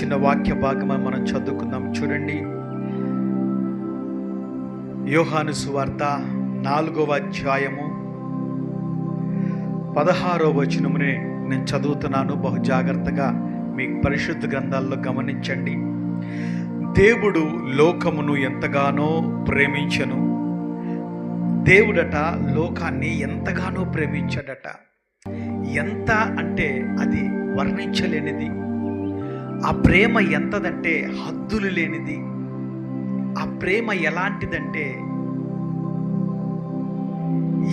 చిన్న వాక్య భాగం మనం చదువుకుందాం. చూడండి, యోహాను సువార్త 4వ అధ్యాయము 16వ వచనముని నేను చదువుతున్నాను. బహు జాగ్రత్తగా మీ పరిశుద్ధ గ్రంథాల్లో గమనించండి. దేవుడు లోకమును ఎంతగానో ప్రేమించెను. దేవుడట లోకాన్ని ఎంతగానో ప్రేమించాడట. ఎంత అంటే అది వర్ణించలేనిది. ఆ ప్రేమ ఎంతదంటే హద్దులు లేనిది. ఆ ప్రేమ ఎలాంటిదంటే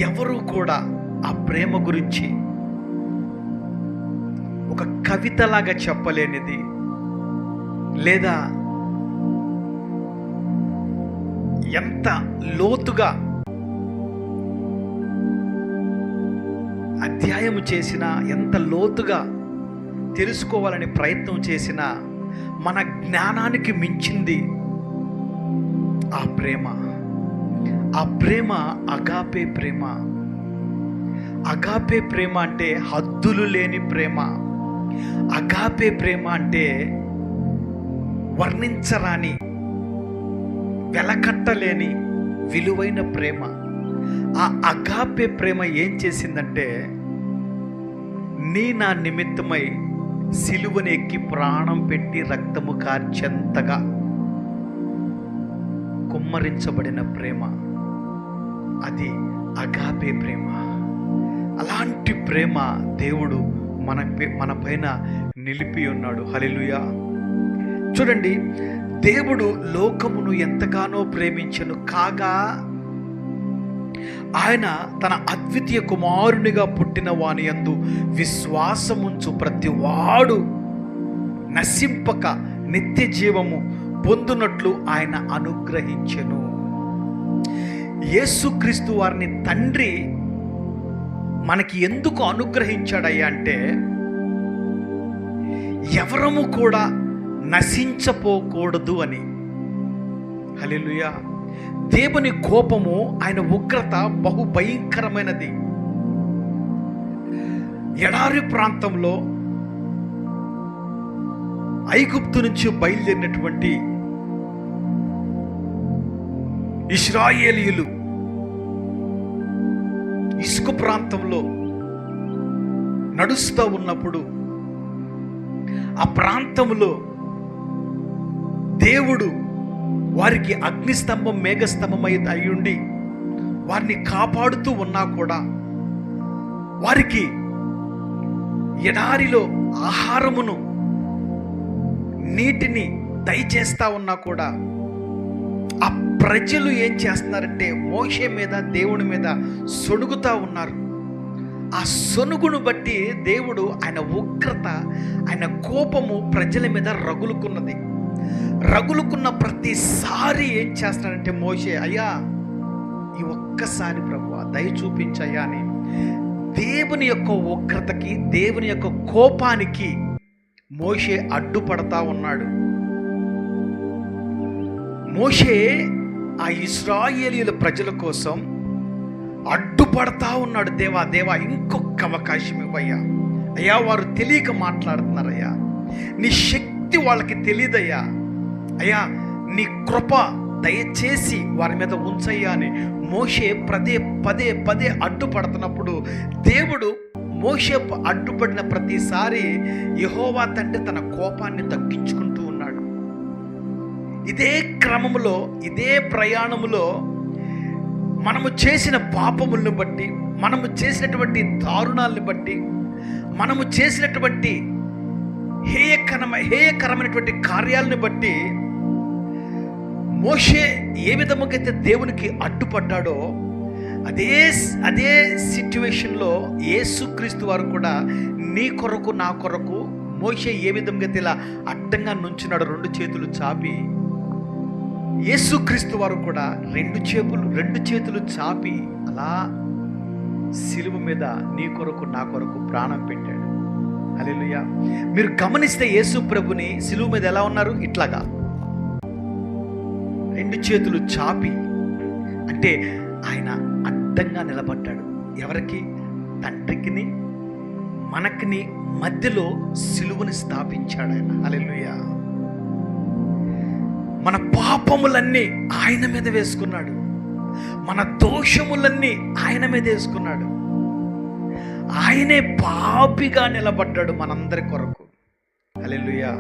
ఎవరు కూడా ఆ ప్రేమ గురించి ఒక కవితలాగా చెప్పలేనిది, లేదా ఎంత లోతుగా అధ్యాయము చేసినా, ఎంత లోతుగా తెలుసుకోవాలని ప్రయత్నం చేసినా మన జ్ఞానానికి మించింది ఆ ప్రేమ. ఆ ప్రేమ అగాపే ప్రేమ. అగాపే ప్రేమ అంటే హద్దులు లేని ప్రేమ. అగాపే ప్రేమ అంటే వర్ణించరాని, వెలకట్టలేని విలువైన ప్రేమ. ఆ అగాపే ప్రేమ ఏం చేసిందంటే, నా నిమిత్తమై సిలువను ఎక్కి ప్రాణం పెట్టి రక్తము కార్చెంతగా కుమ్మరించబడిన ప్రేమ. అది అగాపే ప్రేమ. అలాంటి ప్రేమ దేవుడు మన పైన నిలిపి ఉన్నాడు. హల్లెలూయా. చూడండి, దేవుడు లోకమును ఎంతగానో ప్రేమించెను కాగా ఆయన తన అద్వితీయ కుమారునిగా పుట్టిన వాని యందు విశ్వాసముంచు ప్రతివాడు నశింపక నిత్య జీవము పొందునట్లు ఆయన అనుగ్రహించెను. యేసుక్రీస్తు వారిని తండ్రి మనకి ఎందుకు అనుగ్రహించాడయ్యా అంటే, ఎవరము కూడా నశించపోకూడదు అని. హల్లెలూయా. దేవుని కోపము, ఆయన ఉగ్రత బహు భయంకరమైనది. ఎడారి ప్రాంతంలో ఐగుప్తు నుంచి బయలుదేరినటువంటి ఇశ్రాయేలీయులు ఇసుక ప్రాంతంలో నడుస్తూ ఉన్నప్పుడు ఆ ప్రాంతంలో దేవుడు వారికి అగ్నిస్తంభం మేఘస్తంభం అయ్యుండి వారిని కాపాడుతూ ఉన్నా కూడా, వారికి ఎడారిలో ఆహారమును నీటిని దయచేస్తా ఉన్నా కూడా, ఆ ప్రజలు ఏం చేస్తున్నారంటే మోషే మీద దేవుని మీద సొనుగుతా ఉన్నారు. ఆ సొనుగును బట్టి దేవుడు, ఆయన ఉగ్రత, ఆయన కోపము ప్రజల మీద రగులుకున్నది. రగులుకున్న ప్రతిసారి ఏం చేస్తాడంటే మోషే, అయ్యా ఈ ఒక్కసారి ప్రభువా దయ చూపించయ్యా అని దేవుని యొక్క ఉగ్రతకి, దేవుని యొక్క కోపానికి మోషే అడ్డుపడతా ఉన్నాడు. మోషే ఆ ఇశ్రాయేలీయుల ప్రజల కోసం అడ్డుపడతా ఉన్నాడు. దేవా దేవా ఇంకొక అవకాశం ఇవ్వయ్యా. అయ్యా వారు తెలియక మాట్లాడుతున్నారయ్యా, నీ శక్తి వాళ్ళకి తెలియదయ్యా. అయ్యా నీ కృప దయచేసి వారి మీద ఉంచయ్యా అని మోషే పదే పదే అడ్డుపడుతున్నప్పుడు, దేవుడు మోషే అడ్డుపడిన ప్రతిసారి యెహోవా తండ్రి తన కోపాన్ని తగ్గించుకుంటూ ఉన్నాడు. ఇదే క్రమములో, ఇదే ప్రయాణములో మనము చేసిన పాపములను బట్టి, మనము చేసినటువంటి దారుణాలను బట్టి, మనము చేసినటువంటి హేయకరమైనటువంటి కార్యాలను బట్టి మోషే ఏ విధముగా అయితే దేవునికి అడ్డుపడ్డాడో, అదే సిట్యువేషన్లో యేసుక్రీస్తు వారు కూడా నీ కొరకు నా కొరకు మోషే ఏ విధంగా అయితే ఇలా అడ్డంగా నుంచున్నాడు, 2 చేతులు చాపి, యేసుక్రీస్తు వారు కూడా రెండు చేతులు చాపి అలా సిలువ మీద నీ కొరకు నా కొరకు ప్రాణం పెట్టాడు. హల్లెలూయా. మీరు గమనిస్తే యేసు ప్రభుని సిలువ మీద ఎలా ఉన్నారు? ఇట్లాగా 2 చేతులు చాపి. అంటే ఆయన అడ్డంగా నిలబడ్డాడు. ఎవరికి? తండ్రికిని మనకిని మధ్యలో సిలువని స్థాపించాడు ఆయన. హల్లెలూయా. మన పాపములన్నీ ఆయన మీద వేసుకున్నాడు, మన దోషములన్నీ ఆయన మీద వేసుకున్నాడు. ఆయనే పాపిగా నిలబడ్డాడు మనందరి కొరకు. హల్లెలూయా.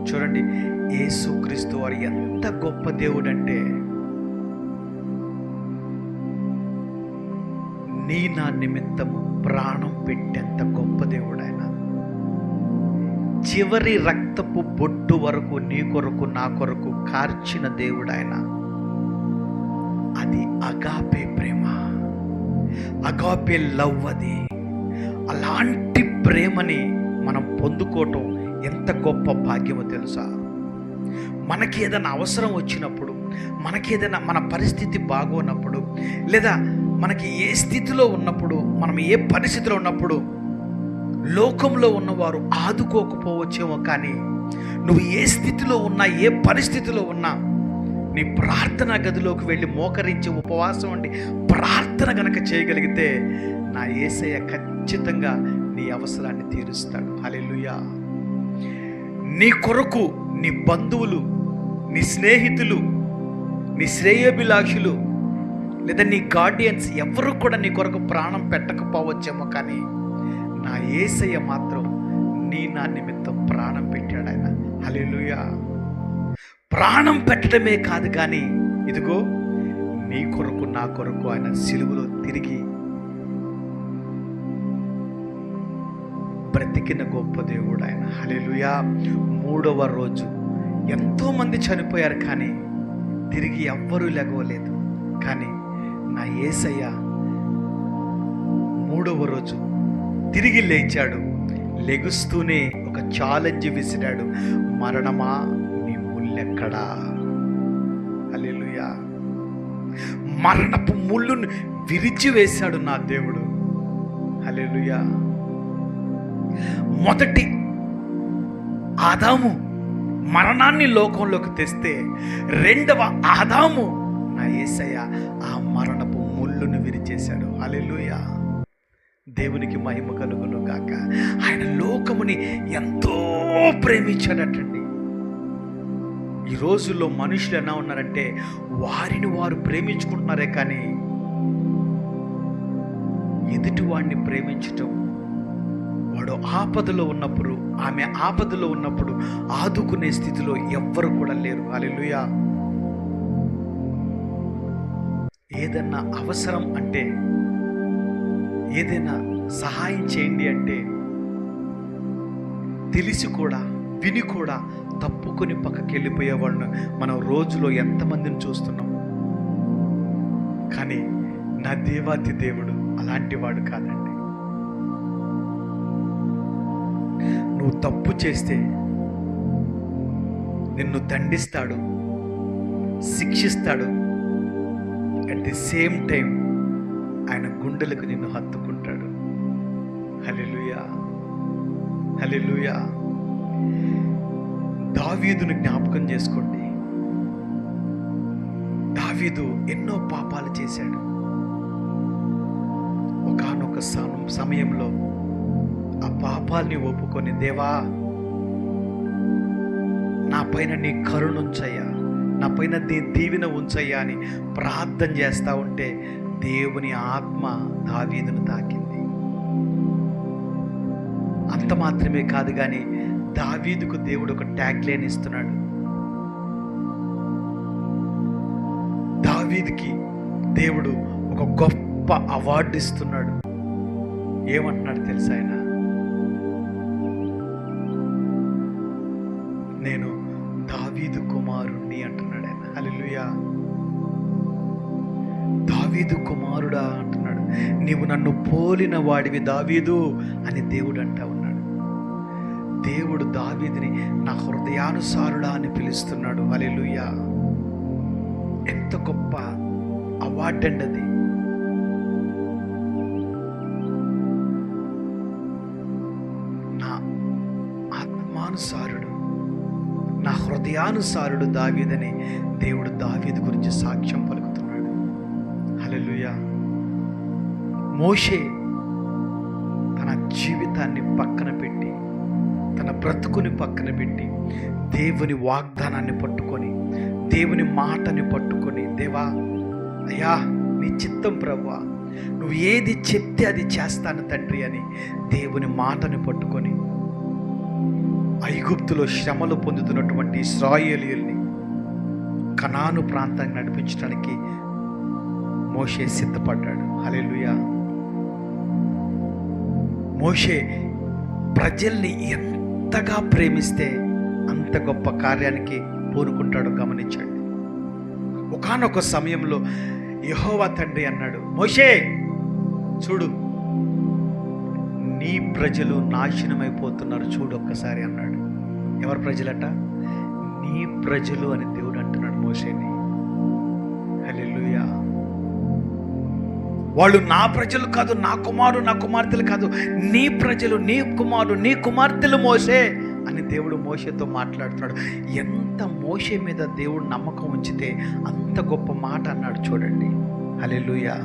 చూడండి, యేసుక్రీస్తు వారు ఎంత గొప్ప దేవుడు అంటే, నీ నా నిమిత్తము ప్రాణం పెట్టేంత గొప్ప దేవుడు ఆయన. చివరి రక్తపు బొట్టు వరకు నీ కొరకు నా కొరకు కార్చిన దేవుడు ఆయన. అది అగాపే ప్రేమ, అగాపే లవ్. అది అలాంటి ప్రేమని మనం పొందుకోవటం ఎంత గొప్ప భాగ్యమో తెలుసా. మనకి ఏదైనా అవసరం వచ్చినప్పుడు, మనకి ఏదైనా మన పరిస్థితి బాగోనప్పుడు, లేదా మనకి ఏ స్థితిలో ఉన్నప్పుడు, మనం ఏ పరిస్థితిలో ఉన్నప్పుడు లోకంలో ఉన్నవారు ఆదుకోకపోవచ్చేమో, కానీ నువ్వు ఏ స్థితిలో ఉన్నా, ఏ పరిస్థితిలో ఉన్నా, నీ ప్రార్థన గదిలోకి వెళ్ళి మోకరించి ఉపవాసం ఉండి ప్రార్థన గనక చేయగలిగితే నా యేసయ్య ఖచ్చితంగా నీ అవసరాన్ని తీరుస్తాడు. హల్లెలూయా. నీ కొరకు నీ బంధువులు, నీ స్నేహితులు, నీ శ్రేయోభిలాషులు, లేదా నీ గార్డియన్స్ ఎవరు కూడా నీ కొరకు ప్రాణం పెట్టకపోవచ్చేమో, కానీ నా యేసయ్య మాత్రం నీ నా నిమిత్తం ప్రాణం పెట్టాడు ఆయన. హల్లెలూయా. ప్రాణం పెట్టడమే కాదు, కానీ ఇదిగో నీ కొరకు నా కొరకు ఆయన సిలువలో తిరిగి బ్రతికిన గొప్ప దేవుడు ఆయన. హల్లెలూయా. 3వ రోజు ఎంతోమంది చనిపోయారు, కానీ తిరిగి ఎవ్వరూ లెగవలేదు. కానీ నా యేసయ్య 3వ రోజు తిరిగి లేచాడు. లెగుస్తూనే ఒక ఛాలెంజ్ విసిరాడు, మరణమా నీ ముల్లెక్కడా? హల్లెలూయా. మరణపు ముళ్ళును విరిచి వేశాడు నా దేవుడు. హల్లెలూయా. మొదటి ఆదాము మరణాన్ని లోకంలోకి తెస్తే, 2వ ఆదాము నా యేసయ్య ఆ మరణపు ముళ్ళును విరిచేశాడు. హల్లెలూయా. దేవునికి మహిమ కలుగును గాక. ఆయన లోకముని ఎంతో ప్రేమించాడటండి. ఈ రోజుల్లో మనుషులు ఎలా ఉన్నారంటే, వారిని వారు ప్రేమించుకుంటున్నారే కానీ ఎదుటివాడిని ప్రేమించటం, వాడు ఆపదలో ఉన్నప్పుడు, ఆమె ఆపదలో ఉన్నప్పుడు ఆదుకునే స్థితిలో ఎవ్వరు కూడా లేరు. హల్లెలూయా. ఏదన్నా అవసరం అంటే, ఏదైనా సహాయం చేయండి అంటే తెలిసి కూడా, విని కూడా తప్పుకొని పక్కకి వెళ్ళిపోయే వాళ్ళను మనం రోజులో ఎంతమందిని చూస్తున్నాం. కానీ నా దేవాతి దేవుడు అలాంటి వాడు కాదండి. నువ్వు తప్పు చేస్తే నిన్ను దండిస్తాడు, శిక్షిస్తాడు. అట్ ది సేమ్ టైం ఆయన గుండెలకు నిన్ను హత్తుకుంటాడు. హల్లెలూయా. హల్లెలూయా. దావీదును జ్ఞాపకం చేసుకోండి. దావీదు ఎన్నో పాపాలు చేశాడు. ఒకానొక సమయంలో ఆ పాపాల్ని ఒప్పుకొని, దేవా నా పైన నీ కరుణ ఉంచయ్యా, నా పైన నీ దీవెన ఉంచయ్యా అని ప్రార్థన చేస్తూ ఉంటే దేవుని ఆత్మ దావీదును తాకింది. అంత మాత్రమే కాదు, కానీ దావీదుకు దేవుడు ఒక ట్యాగ్ లైన్ ఇస్తున్నాడు. దావీదుకి దేవుడు ఒక గొప్ప అవార్డు ఇస్తున్నాడు. ఏమంటున్నాడు తెలుసా? ఆయన, నేను దావీదు కుమారుణ్ణి అంటున్నాడు ఆయన. హల్లెలూయా. దావీదు కుమారుడా అంటున్నాడు. నీవు నన్ను పోలిన వాడివి దావీదు అని దేవుడు అంటా ఉన్నాడు. దేవుడు దావీదుని నా హృదయానుసారుడా అని పిలుస్తున్నాడు. హల్లెలూయా. ఎంత గొప్ప అవార్డు అండి అది. నా ఆత్మానుసారుడు, నా హృదయానుసారుడు దావీదని దేవుడు దావీదు గురించి సాక్ష్యం పలుకుతున్నాడు. హల్లెలూయా. మోషే తన జీవితాన్ని పక్కన పెట్టి, తన బ్రతుకుని పక్కన పెట్టి దేవుని వాగ్దానాన్ని పట్టుకొని, దేవుని మాటని పట్టుకొని, దేవా అయ్యా నీ చిత్తం ప్రభువా, నువ్వు ఏది చెప్తే అది చేస్తాను తండ్రి అని దేవుని మాటని పట్టుకొని ఐగుప్తులో శ్రమలు పొందుతున్నటువంటి ఇశ్రాయేలీయుల్ని కనాను ప్రాంతానికి నడిపించడానికి మోషే సిద్ధపడ్డాడు. హల్లెలూయా. మోషే ప్రజల్ని ఎంతగా ప్రేమిస్తే అంత గొప్ప కార్యానికి పూనుకుంటాడో గమనించండి. ఒకానొక సమయంలో యెహోవా తండ్రి అన్నాడు, మోషే చూడు, నీ ప్రజలు నాశనమైపోతున్నారు చూడు ఒక్కసారి అన్నాడు. ఎవరి ప్రజలట? నీ ప్రజలు అని దేవుడు అంటున్నాడు మోషేని. హల్లెలూయా. వాళ్ళు నా ప్రజలు కాదు, నా కుమారుడు నా కుమార్తెలు కాదు, నీ ప్రజలు, నీ కుమారుడు నీ కుమార్తెలు మోషే అని దేవుడు మోషేతో మాట్లాడుతున్నాడు. ఎంత మోషే మీద దేవుడు నమ్మకం ఉంచితే అంత గొప్ప మాట అన్నాడు చూడండి. హల్లెలూయా.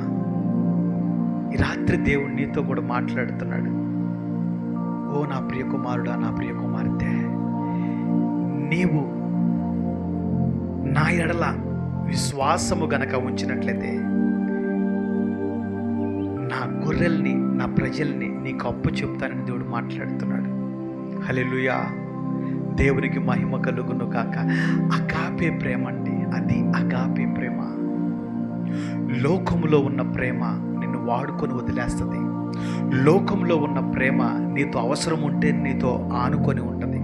ఈ రాత్రి దేవుడు నీతో కూడా మాట్లాడుతున్నాడు. ఓ నా ప్రియ కుమారుడా, నా ప్రియ కుమార్తె, నీవు నా ఎడల విశ్వాసము గనక ఉంచినట్లయితే నా గొర్రెల్ని, నా ప్రజల్ని నీకు అప్పు చెప్తానని దేవుడు మాట్లాడుతున్నాడు. హల్లెలూయా. దేవునికి మహిమ కలుగును కాక. అగాపే ప్రేమ అండి, అది అగాపే ప్రేమ. లోకములో ఉన్న ప్రేమ నిన్ను వాడుకొని వదిలేస్తుంది. లోకంలో ఉన్న ప్రేమ నీతో అవసరం ఉంటే నీతో ఆనుకొని ఉంటుంది.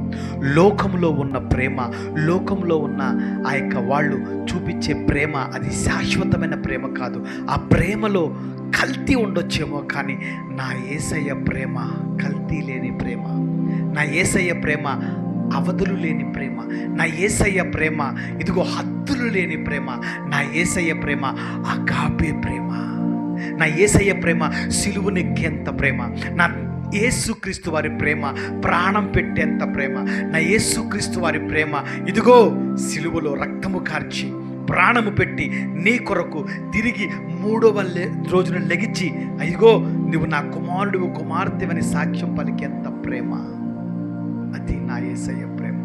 లోకంలో ఉన్న ప్రేమ, లోకంలో ఉన్న ఆ యొక్క వాళ్ళు చూపించే ప్రేమ అది శాశ్వతమైన ప్రేమ కాదు. ఆ ప్రేమలో కల్తీ ఉండొచ్చేమో, కానీ నా యేసయ్య ప్రేమ కల్తీ లేని ప్రేమ. నా యేసయ్య ప్రేమ అవధులు లేని ప్రేమ. నా యేసయ్య ప్రేమ ఇదిగో హద్దులు లేని ప్రేమ. నా యేసయ్య ప్రేమ అగాపే ప్రేమ. నా యేసయ్య ప్రేమ సిలువనెక్కేంత ప్రేమ. నా యేసుక్రీస్తు వారి ప్రేమ ప్రాణం పెట్టేంత ప్రేమ. నా యేసుక్రీస్తు వారి ప్రేమ ఇదిగో సిలువలో రక్తము కార్చి ప్రాణము పెట్టి నీ కొరకు తిరిగి 3వ రోజున లెగిచి అయ్యో నువ్వు నా కుమారుడు కుమార్తెవని సాక్ష్యం పలికేంత ప్రేమ. అది నా యేసయ్య ప్రేమ.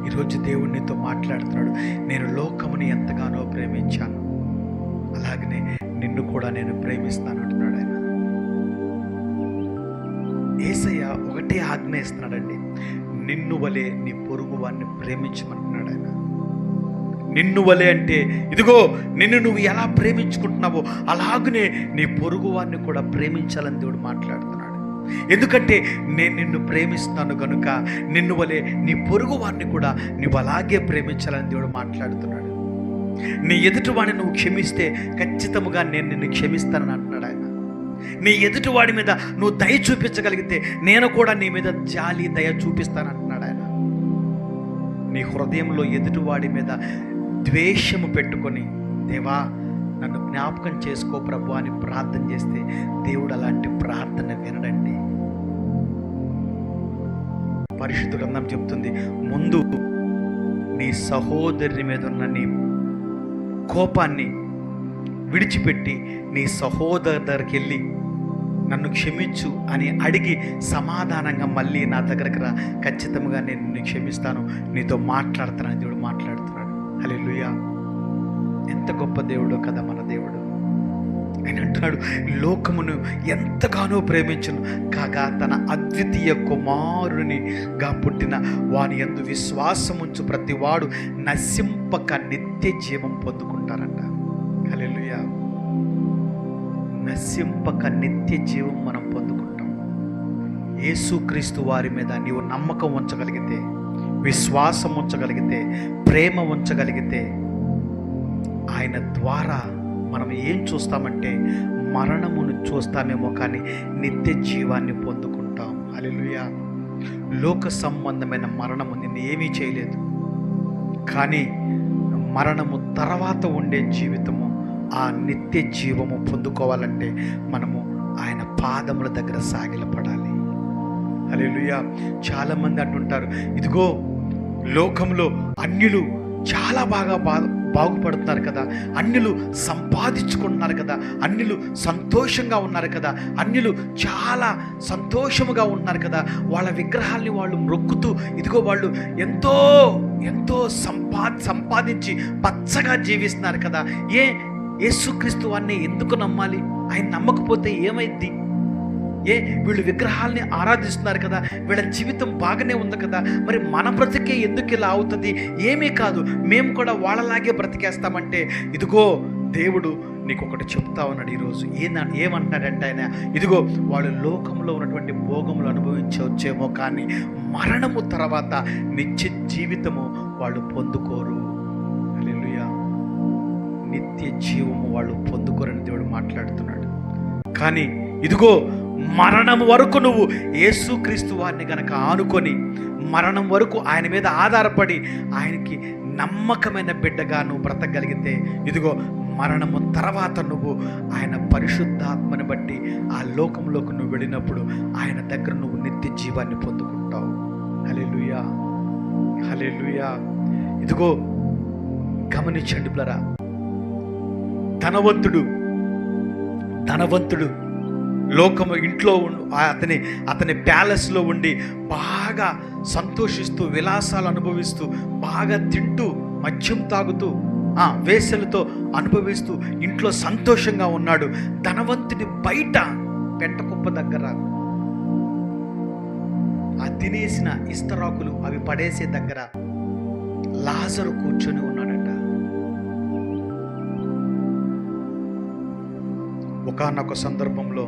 ఈరోజు దేవుడు నీతో మాట్లాడుతున్నాడు. నేను లోకముని ఎంతగానో ప్రేమించాను, అలాగనే నిన్ను కూడా నేను ప్రేమిస్తాను అంటున్నాడు ఆయన. యేసయ్య ఒకటే ఆజ్ఞ ఇస్తున్నాడండి, నిన్ను వలె నీ పొరుగు వారిని ప్రేమించమంటున్నాడు ఆయన. నిన్ను వలె అంటే ఇదిగో నిన్ను నువ్వు ఎలా ప్రేమించుకుంటున్నావో అలాగనే నీ పొరుగు వారిని కూడా ప్రేమించాలని దేవుడు మాట్లాడుతున్నాడు. ఎందుకంటే నేను నిన్ను ప్రేమిస్తున్నాను కనుక నిన్ను వలె నీ పొరుగు వారిని కూడా నువ్వు అలాగే ప్రేమించాలని దేవుడు మాట్లాడుతున్నాడు. నీ ఎదుటివాడిని నువ్వు క్షమిస్తే ఖచ్చితంగా నేను నిన్ను క్షమిస్తానని అంటున్నాడు ఆయన. నీ ఎదుటివాడి మీద నువ్వు దయ చూపించగలిగితే నేను కూడా నీ మీద జాలి దయ చూపిస్తానంటున్నాడు ఆయన. నీ హృదయంలో ఎదుటివాడి మీద ద్వేషము పెట్టుకొని దేవా నన్ను జ్ఞాపకం చేసుకో ప్రభు అని ప్రార్థన చేస్తే దేవుడు అలాంటి ప్రార్థన వినడండి. పరిశుద్ధ గ్రంథం చెప్తుంది, ముందు నీ సహోదరుని మీద ఉన్న నీ కోపాన్ని విడిచిపెట్టి నీ సహోదరు దగ్గరికి వెళ్ళి నన్ను క్షమించు అని అడిగి సమాధానంగా మళ్ళీ నా దగ్గరకు రా, ఖచ్చితంగా నేను నిన్ను క్షమిస్తాను, నీతో మాట్లాడుతానని దేవుడు మాట్లాడుతున్నాడు. హల్లెలూయా. ఎంత గొప్ప దేవుడో కదా మన దేవుడు. ఆయన అంటున్నాడు, లోకమును ఎంతగానో ప్రేమించును కాగా తన అద్వితీయ కుమారునిగా పుట్టిన వాని యందు విశ్వాసముంచు ప్రతి వాడు నశింపక నిత్య జీవం పొందుకుంటారంట. హల్లెలూయా. నశింపక నిత్య జీవం మనం పొందుకుంటాం. యేసుక్రీస్తు వారి మీద నీవు నమ్మకం ఉంచగలిగితే, విశ్వాసం ఉంచగలిగితే, ప్రేమ ఉంచగలిగితే ఆయన ద్వారా మనం ఏం చూస్తామంటే మరణమును చూస్తామేమో కానీ నిత్య జీవాన్ని పొందుకుంటాం. హల్లెలూయా. లోక సంబంధమైన మరణము నిన్ను ఏమీ చేయలేదు, కానీ మరణము తర్వాత ఉండే జీవితము, ఆ నిత్య జీవము పొందుకోవాలంటే మనము ఆయన పాదముల దగ్గర సాగిలపడాలి. హల్లెలూయా. చాలామంది అంటుంటారు, ఇదిగో లోకంలో అన్యులు చాలా బాగుపడుతున్నారు కదా, అన్యులు సంపాదించుకుంటున్నారు ఉన్నారు కదా, అన్యులు సంతోషంగా ఉన్నారు కదా, అన్యులు చాలా సంతోషముగా ఉన్నారు కదా, వాళ్ళ విగ్రహాల్ని వాళ్ళు మొక్కుతూ ఇదిగో వాళ్ళు ఎంతో ఎంతో సంపాదించి పచ్చగా జీవిస్తున్నారు కదా. యేసుక్రీస్తు వారిని ఎందుకు నమ్మాలి? ఆయన నమ్మకపోతే ఏమైద్ది? వీళ్ళు విగ్రహాల్ని ఆరాధిస్తున్నారు కదా, వీళ్ళ జీవితం బాగానే ఉంది కదా, మరి మన బ్రతికే ఎందుకు ఇలా అవుతుంది? ఏమీ కాదు, మేము కూడా వాళ్ళలాగే బ్రతికేస్తామంటే, ఇదిగో దేవుడు నీకు ఒకటి చెప్తా ఉన్నాడు ఈరోజు. ఏమంటాడంటే ఆయన, ఇదిగో వాళ్ళు లోకంలో ఉన్నటువంటి భోగములు అనుభవించవచ్చేమో, కానీ మరణము తర్వాత నిత్య జీవితము వాళ్ళు పొందుకోరు. హల్లెలూయా. నిత్య జీవము వాళ్ళు పొందుకోరని దేవుడు మాట్లాడుతున్నాడు. కానీ ఇదిగో మరణం వరకు నువ్వు యేసుక్రీస్తు వారిని గనక ఆనుకొని, మరణం వరకు ఆయన మీద ఆధారపడి ఆయనకి నమ్మకమైన బిడ్డగా నువ్వు బ్రతకగలిగితే, ఇదిగో మరణము తర్వాత నువ్వు ఆయన పరిశుద్ధాత్మని బట్టి ఆ లోకంలోకి నువ్వు వెళ్ళినప్పుడు ఆయన దగ్గర నువ్వు నిత్య జీవాన్ని పొందుకుంటావు. హల్లెలూయా, హల్లెలూయా. ఇదిగో గమనించండి బ్రదరా, ధనవంతుడు లోకము ఇంట్లో అతని ప్యాలెస్లో ఉండి బాగా సంతోషిస్తూ విలాసాలు అనుభవిస్తూ బాగా తింటూ మద్యం తాగుతూ వేసలతో అనుభవిస్తూ ఇంట్లో సంతోషంగా ఉన్నాడు. ధనవంతుడి బయట పెంటకుప్ప దగ్గర ఆ తినేసిన ఇస్తరాకులు అవి పడేసే దగ్గర లాజరు కూర్చొని ఉన్నాడట. ఒకానొక సందర్భంలో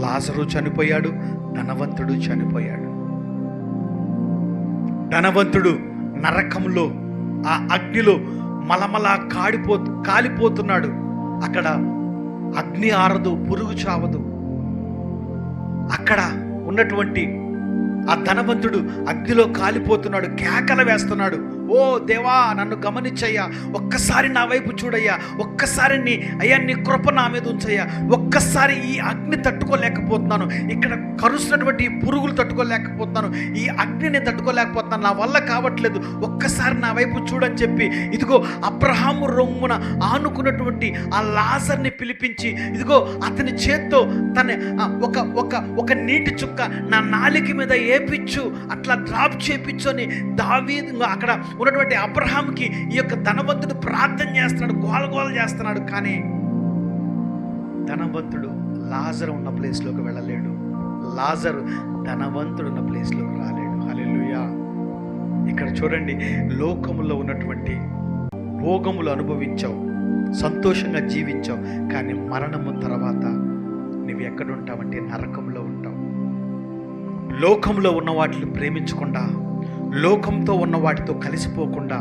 లాజరు చనిపోయాడు, ధనవంతుడు చనిపోయాడు. ధనవంతుడు నరకంలో ఆ అగ్నిలో మలమలా కాలిపోతున్నాడు. అక్కడ అగ్ని ఆరదు, పురుగు చావదు. అక్కడ ఉన్నటువంటి ఆ ధనవంతుడు అగ్నిలో కాలిపోతున్నాడు, కేకలు వేస్తున్నాడు. ఓ దేవా, నన్ను గమనించయ్యా, ఒక్కసారి నా వైపు చూడయ్యా, ఒక్కసారి నీ కృప నా మీద ఉంచయ్యా, ఒక్కసారి ఈ అగ్ని తట్టుకోలేకపోతున్నాను, ఇక్కడ కరుస్తున్నటువంటి ఈ పురుగులు తట్టుకోలేకపోతున్నాను, ఈ అగ్నిని తట్టుకోలేకపోతున్నాను, నా వల్ల కావట్లేదు, ఒక్కసారి నా వైపు చూడని చెప్పి ఇదిగో అబ్రహాము రొమ్మున ఆనుకున్నటువంటి ఆ లాజర్ని పిలిపించి, ఇదిగో అతని చేత్తో తన ఒక నీటి చుక్క నా నాలిక మీద ఏపిచ్చు, అట్లా డ్రాప్ చేపించు అని దావీదు అక్కడ ఉన్నటువంటి అబ్రహాంకి ఈ యొక్క ధనవంతుడు ప్రార్థన చేస్తున్నాడు, గోలగోల చేస్తున్నాడు. కానీ ధనవంతుడు లాజరు ఉన్న ప్లేస్లోకి వెళ్ళలేడు, లాజరు ధనవంతుడు ఉన్న ప్లేస్లోకి రాలేడు. హల్లెలూయా. ఇక్కడ చూడండి, లోకములో ఉన్నటువంటి భోగములు అనుభవించావు, సంతోషంగా జీవించావు, కానీ మరణము తర్వాత నువ్వు ఎక్కడుంటావంటే నరకంలో ఉంటావు. లోకంలో ఉన్న వాటిని ప్రేమించకుండా, లోకంతో ఉన్న వాటితో కలిసిపోకుండా,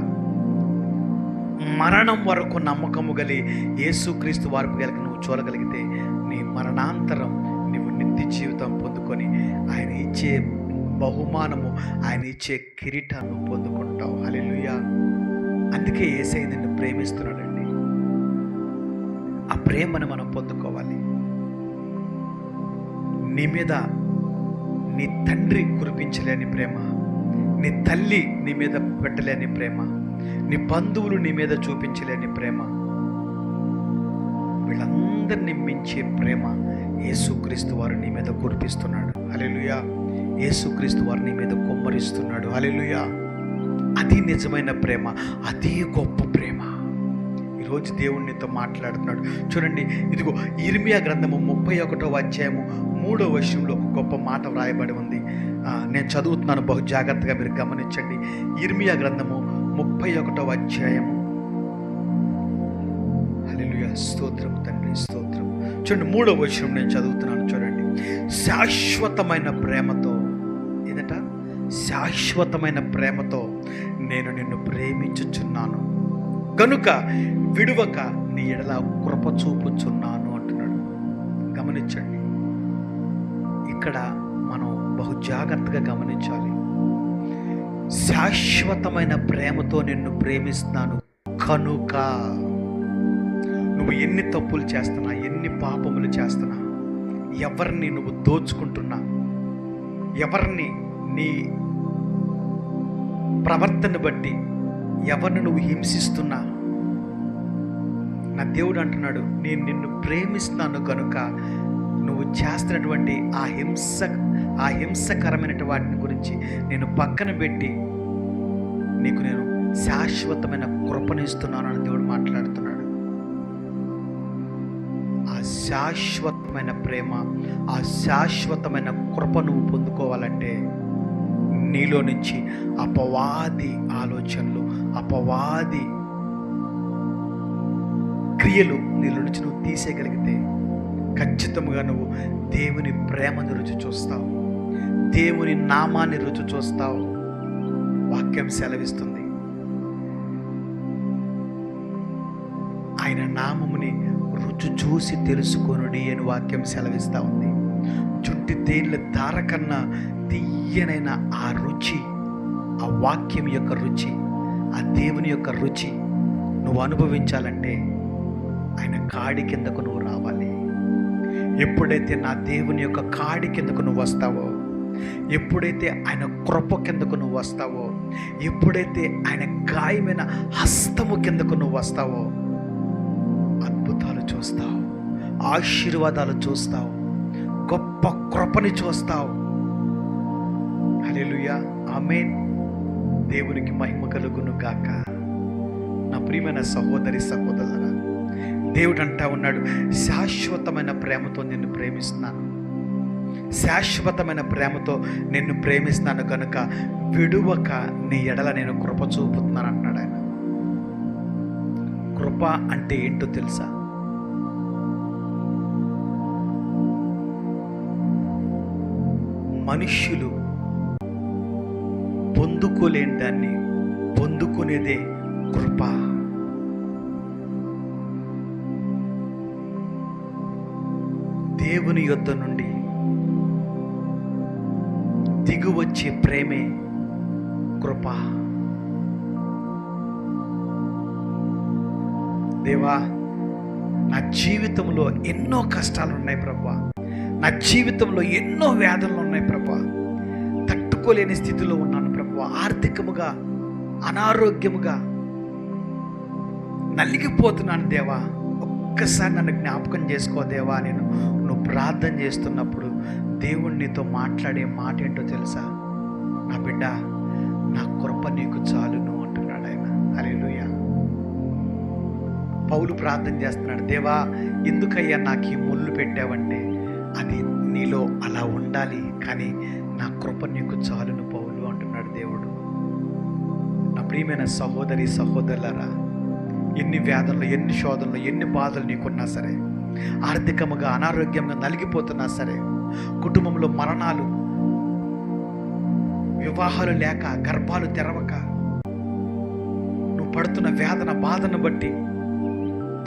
మరణం వరకు నమ్మకము గలి యేసుక్రీస్తు వారి గలక నువ్వు చూడగలిగితే నీ మరణాంతరం నువ్వు నిత్య జీవితం పొందుకొని ఆయన ఇచ్చే బహుమానము, ఆయన ఇచ్చే కిరీటాన్ని పొందుకుంటావు. హల్లెలూయా. అందుకే యేసయ్య నిన్ను ప్రేమిస్తున్నాడండి. ఆ ప్రేమను మనం పొందుకోవాలి. నీ మీద నీ తండ్రి కురిపించలేని ప్రేమ, నీ తల్లి నీ మీద పెట్టలేని ప్రేమ, నీ బంధువులు నీ మీద చూపించలేని ప్రేమ, వీళ్ళందరినీ మించే ప్రేమ యేసుక్రీస్తు వారు నీ మీద కురిపిస్తున్నాడు. హల్లెలూయా. యేసుక్రీస్తు వారు నీ మీద కుమ్మరిస్తున్నాడు. హల్లెలూయా. అది నిజమైన ప్రేమ, అది గొప్ప ప్రేమ. ఈరోజు దేవునితో మాట్లాడుతున్నాడు. చూడండి, ఇదిగో ఇర్మియా గ్రంథము 31వ అధ్యాయము 3వ వచనంలో ఒక గొప్ప మాట వ్రాయబడి ఉంది. నేను చదువుతున్నాను, బహు జాగ్రత్తగా మీరు గమనించండి. ఇర్మియా గ్రంథము 31వ అధ్యాయము. హల్లెలూయా. స్తోత్రం తండ్రి, స్తోత్రం. చూడండి, 3వ వచనం నేను చదువుతున్నాను. చూడండి, శాశ్వతమైన ప్రేమతో, ఏదట? శాశ్వతమైన ప్రేమతో నేను నిన్ను ప్రేమించుచున్నాను కనుక విడువక నీ ఎడల కృప చూపుచున్నాను అంటున్నాడు. గమనించండి, ఇక్కడ మనం బహు జాగ్రత్తగా గమనించాలి. శాశ్వతమైన ప్రేమతో నిన్ను ప్రేమిస్తున్నాను కనుక, నువ్వు ఎన్ని తప్పులు చేస్తున్నా, ఎన్ని పాపములు చేస్తున్నా, ఎవరిని నువ్వు దోచుకుంటున్నా, ఎవరిని నీ ప్రవర్తన బట్టి ఎవరిని నువ్వు హింసిస్తున్నా, నా దేవుడు అంటున్నాడు, నేను నిన్ను ప్రేమిస్తున్నాను కనుక నువ్వు చేస్తున్నటువంటి ఆ హింసకరమైన వాటిని గురించి నేను పక్కన పెట్టి నీకు నేను శాశ్వతమైన కృపనిస్తున్నాను అని దేవుడు మాట్లాడుతున్నాడు. ఆ శాశ్వతమైన ప్రేమ, ఆ శాశ్వతమైన కృప నువ్వు పొందుకోవాలంటే నీలో నుంచి అపవాది ఆలోచనలు, అపవాది క్రియలు నీలో నుంచి నువ్వు తీసేయగలిగితే ఖచ్చితంగా నువ్వు దేవుని ప్రేమను రుచి చూస్తావు, దేవుని నామాన్ని రుచి చూస్తావు. వాక్యం సెలవిస్తుంది, ఆయన నామముని రుచి చూసి తెలుసుకొనుడి అని వాక్యం సెలవిస్తూ ఉంది. చుట్టి తేళ్ల ధార కన్నా తీయనైన ఆ రుచి, ఆ వాక్యం యొక్క రుచి, ఆ దేవుని యొక్క రుచి నువ్వు అనుభవించాలంటే ఆయన కాడి కిందకు నువ్వు రావాలి. ఎప్పుడైతే నా దేవుని యొక్క కాడి కిందకు నువ్వు వస్తావో, ఎప్పుడైతే ఆయన కృప కిందకు నువ్వు వస్తావో, ఎప్పుడైతే ఆయన గాయమైన హస్తము కిందకు నువ్వు వస్తావో, అద్భుతాలు చూస్తావు, ఆశీర్వాదాలు చూస్తావు, గొప్ప కృపని చూస్తావు. హల్లెలూయా, ఆమేన్. దేవునికి మహిమ కలుగును గాక. నా ప్రియమైన సహోదరి సహోదరులారా, దేవుడు అంటా ఉన్నాడు, శాశ్వతమైన ప్రేమతో నిన్ను ప్రేమిస్తున్నాను, శాశ్వతమైన ప్రేమతో నిన్ను ప్రేమిస్తున్నాను కనుక విడువక నీ ఎడల నేను కృప చూపుతున్నాను అంటున్నాడు ఆయన. కృప అంటే ఏంటో తెలుసా? మనుష్యులు పొందుకోలేని దాన్ని పొందుకునేదే కృప. దేవుని యొద్ద నుండి దిగువచ్చే ప్రేమే కృప. దేవా, నా జీవితంలో ఎన్నో కష్టాలు ఉన్నాయి ప్రభువా, నా జీవితంలో ఎన్నో వ్యాధులు ఉన్నాయి ప్రభువా, తట్టుకోలేని స్థితిలో ఉన్నాను ప్రభువా, ఆర్థికముగా అనారోగ్యముగా నలిగిపోతున్నాను దేవా, ఒక్కసారి నన్ను జ్ఞాపకం చేసుకో దేవా. నువ్వు ప్రార్థన చేస్తున్నప్పుడు దేవుడు నీతో మాట్లాడే మాట ఏంటో తెలుసా? నా బిడ్డ, నా కృప నీకు చాలును అంటున్నాడు ఆయన. హల్లెలూయా. పౌలు ప్రార్థన చేస్తున్నాడు, దేవా ఎందుకయ్యా నాకు ఈ ముళ్ళు పెట్టావంటే అది నీలో అలా ఉండాలి, కానీ నా కృప నీకు చాలును పౌలు అంటున్నాడు దేవుడు. నా ప్రియమైన సహోదరి సహోదరులారా, ఎన్ని వ్యాధులు, ఎన్ని శోధనలు, ఎన్ని బాధలు నీకున్నా సరే, ఆర్థికముగా అనారోగ్యంగా నలిగిపోతున్నా సరే, కుటుంబంలో మరణాలు, వివాహాలు లేక, గర్భాలు తెరవక, నువ్వు పడుతున్న వేదన బాధను బట్టి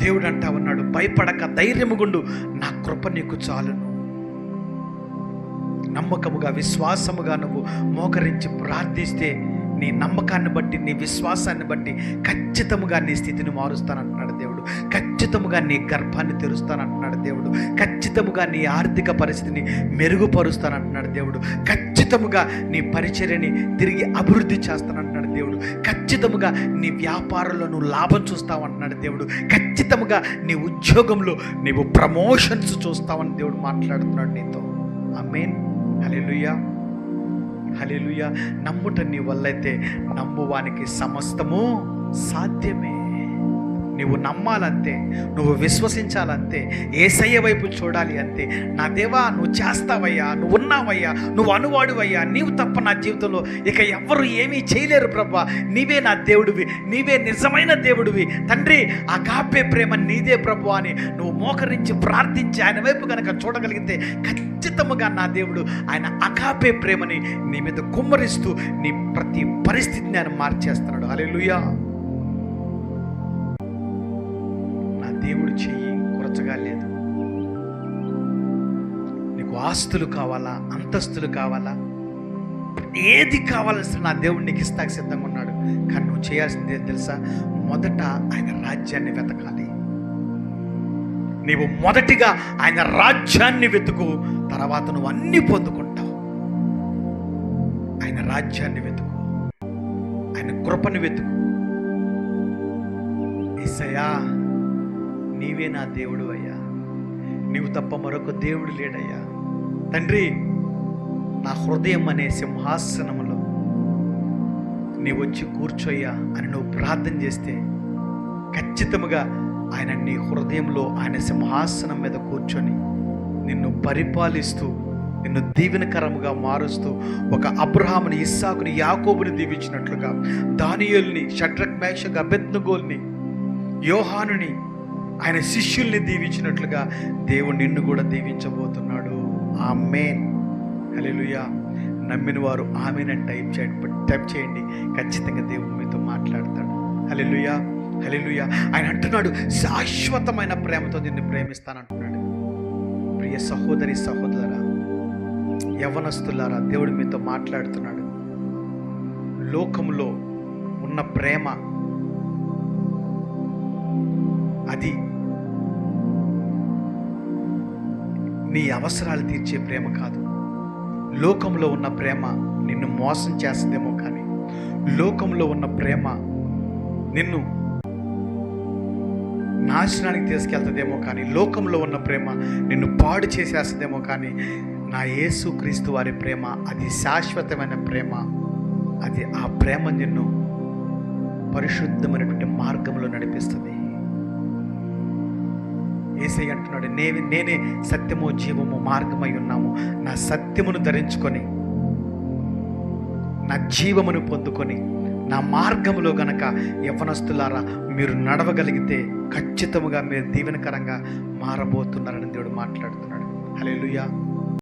దేవుడు అంటా ఉన్నాడు, భయపడక ధైర్యముగుండు, నా కృప నీకు చాలును. నమ్మకముగా విశ్వాసముగా నువ్వు మోకరించి ప్రార్థిస్తే నీ నమ్మకాన్ని బట్టి, నీ విశ్వాసాన్ని బట్టి ఖచ్చితముగా నీ స్థితిని మారుస్తానంటున్నాడు దేవుడు. ఖచ్చితముగా నీ గర్భాన్ని తెరుస్తానంటున్నాడు దేవుడు. ఖచ్చితముగా నీ ఆర్థిక పరిస్థితిని మెరుగుపరుస్తానంటున్నాడు దేవుడు. ఖచ్చితముగా నీ పరిచర్యని తిరిగి అభివృద్ధి చేస్తానంటున్నాడు దేవుడు. ఖచ్చితముగా నీ వ్యాపారంలో నువ్వు లాభం చూస్తావంటున్నాడు దేవుడు. ఖచ్చితముగా నీ ఉద్యోగంలో నీవు ప్రమోషన్స్ చూస్తావని దేవుడు మాట్లాడుతున్నాడు నీతో. ఆమేన్. హల్లెలూయా, హల్లెలూయా. నమ్ముట నీ వల్లైతే నమ్మువానికి సమస్తము సాధ్యమే. నువ్వు నమ్మాలంతే, నువ్వు విశ్వసించాలంతే, యేసయ్య వైపు చూడాలి అంతే. నా దేవా, నువ్వు చేస్తావయ్యా, నువ్వు ఉన్నావయ్యా, నువ్వు అనువాడువయ్యా, నీవు తప్ప నా జీవితంలో ఇక ఎవ్వరు ఏమీ చేయలేరు ప్రభా, నీవే నా దేవుడివి, నీవే నిజమైన దేవుడివి తండ్రి, అగాపే ప్రేమ నీదే ప్రభు అని నువ్వు మోకరించి ప్రార్థించి ఆయన వైపు కనుక చూడగలిగితే ఖచ్చితంగా నా దేవుడు ఆయన అగాపే ప్రేమని నీ మీద కుమ్మరిస్తూ నీ ప్రతి పరిస్థితిని ఆయన మార్చేస్తున్నాడు. హల్లెలూయా. దేవుడు చెయ్యి కొరచగా లేదు. నీకు ఆస్తులు కావాలా, అంతస్తులు కావాలా, ఏది కావాల్సిన నా దేవుడు నీకు ఇస్తాక సిద్ధంగా ఉన్నాడు. కానీ నువ్వు చేయాల్సింది ఏం తెలుసా? మొదట ఆయన రాజ్యాన్ని వెతకాలి. నీవు మొదటిగా ఆయన రాజ్యాన్ని వెతుకు, తర్వాత నువ్వు అన్ని పొందుకుంటావు. ఆయన రాజ్యాన్ని వెతుకు, ఆయన కృపను వెతుకు. యేసయ్యా నీవే నా దేవుడు అయ్యా, నీవు తప్ప మరొక దేవుడు లేడయ్యా. తండ్రి, నా హృదయం అనే సింహాసనములో నీవు వచ్చి కూర్చోయ్యా అని నువ్వు ప్రార్థన చేస్తే ఖచ్చితంగా ఆయన నీ హృదయంలో ఆయన సింహాసనం మీద కూర్చొని నిన్ను పరిపాలిస్తూ, నిన్ను దీవెనకరముగా మారుస్తూ, ఒక అబ్రహాముని, ఇస్సాకుని, యాకోబుని దీవించినట్లుగా, దానియేలుని, షడ్రక్, మేషక్, అబేద్నెగోల్ని, యోహానుని, ఆయన శిష్యుల్ని దీవించినట్లుగా దేవుడు నిన్ను కూడా దీవించబోతున్నాడు. ఆమేన్, హల్లెలూయా. నమ్మిన వారు ఆమేన్ అని టైప్ చేయండి. ఖచ్చితంగా దేవుడు మీతో మాట్లాడతాడు. హల్లెలూయా, హల్లెలూయా. ఆయన అంటున్నాడు, శాశ్వతమైన ప్రేమతో నిన్ను ప్రేమిస్తానంటున్నాడు. ప్రియ సహోదరి, సహోదరా, యవ్వనస్తులారా, దేవుడు మీతో మాట్లాడుతున్నాడు. లోకంలో ఉన్న ప్రేమ అది నీ అవసరాలు తీర్చే ప్రేమ కాదు. లోకంలో ఉన్న ప్రేమ నిన్ను మోసం చేస్తుందేమో కానీ, లోకంలో ఉన్న ప్రేమ నిన్ను నాశనానికి తీసుకెళ్తుందేమో కానీ, లోకంలో ఉన్న ప్రేమ నిన్ను పాడు చేసేస్తుందేమో కానీ, నా యేసు క్రీస్తు వారి ప్రేమ అది శాశ్వతమైన ప్రేమ. అది ఆ ప్రేమ నిన్ను పరిశుద్ధమైనటువంటి మార్గంలో నడిపిస్తుంది. యేసయ్య అంటున్నాడు, నేనే సత్యము, జీవము, మార్గమై ఉన్నాము. నా సత్యమును ధరించుకొని, నా జీవమును పొందుకొని, నా మార్గములో గనక యవ్వనస్తులారా మీరు నడవగలిగితే ఖచ్చితంగా మీరు దీవెనకరంగా మారబోతున్నారని దేవుడు మాట్లాడుతున్నాడు. హల్లెలూయా.